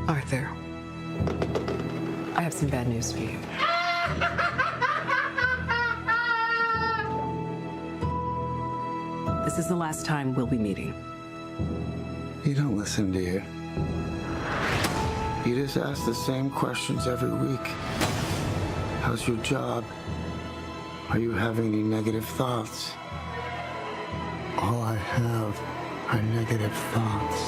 Arthur, I have some bad news for you. This is the last time we'll be meeting. You don't listen, do you? You just ask the same questions every week. How's your job? Are you having any negative thoughts? All I have are negative thoughts.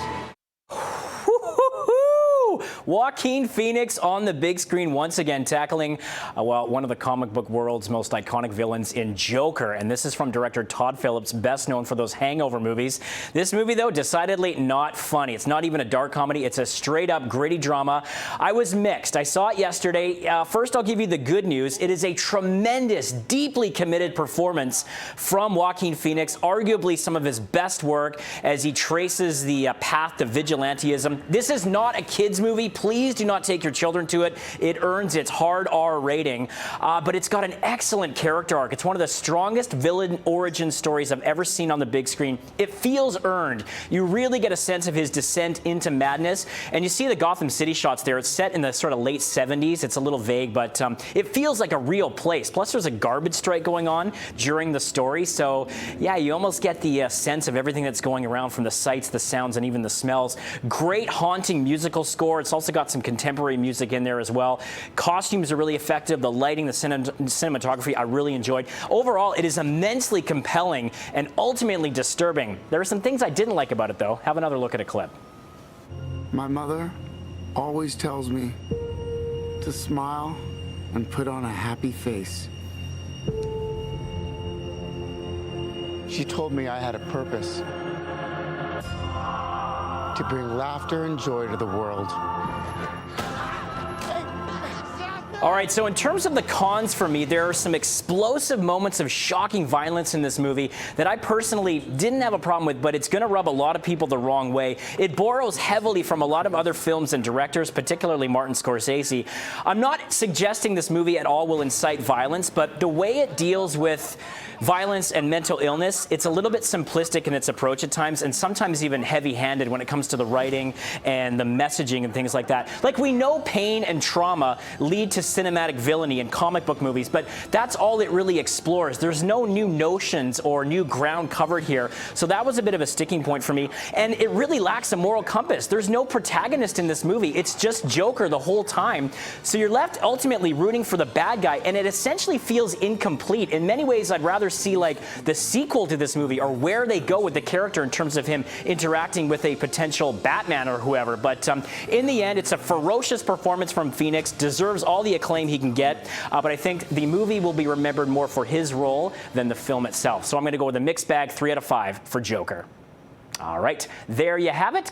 Joaquin Phoenix on the big screen once again, tackling one of the comic book world's most iconic villains in Joker. And this is from director Todd Phillips, best known for those Hangover movies. This movie, though, decidedly not funny. It's not even a dark comedy. It's a straight-up gritty drama. I was mixed. I saw it yesterday. First, I'll give you the good news. It is a tremendous, deeply committed performance from Joaquin Phoenix, arguably some of his best work as he traces the path to vigilantism. This is not a kid's movie. Please do not take your children to it. It earns its hard R rating, but it's got an excellent character arc. It's one of the strongest villain origin stories I've ever seen on the big screen. It feels earned. You really get a sense of his descent into madness, and you see the Gotham City shots there. It's set in the sort of late 70s. It's a little vague, but it feels like a real place. Plus, there's a garbage strike going on during the story, so yeah, you almost get the sense of everything that's going around, from the sights, the sounds, and even the smells. Great haunting musical score. It's also got some contemporary music in there as well. Costumes are really effective. The lighting, the cinematography, I really enjoyed. Overall, it is immensely compelling and ultimately disturbing. There are some things I didn't like about it, though. Have another look at a clip. My mother always tells me to smile and put on a happy face. She told me I had a purpose: to bring laughter and joy to the world. All right, so in terms of the cons for me, there are some explosive moments of shocking violence in this movie that I personally didn't have a problem with, but it's going to rub a lot of people the wrong way. It borrows heavily from a lot of other films and directors, particularly Martin Scorsese. I'm not suggesting this movie at all will incite violence, but the way it deals with violence and mental illness, it's a little bit simplistic in its approach at times, and sometimes even heavy-handed when it comes to the writing and the messaging and things like that. Like, we know pain and trauma lead to cinematic villainy in comic book movies, but that's all it really explores. There's no new notions or new ground covered here, so that was a bit of a sticking point for me, and it really lacks a moral compass. There's no protagonist in this movie. It's just Joker the whole time, so you're left ultimately rooting for the bad guy, and it essentially feels incomplete. In many ways, I'd rather see like the sequel to this movie, or where they go with the character in terms of him interacting with a potential Batman or whoever. But in the end, it's a ferocious performance from Phoenix, deserves all the acclaim he can get, but I think the movie will be remembered more for his role than the film itself. So I'm going to go with a mixed bag, 3 out of 5 for Joker. All right, there you have it.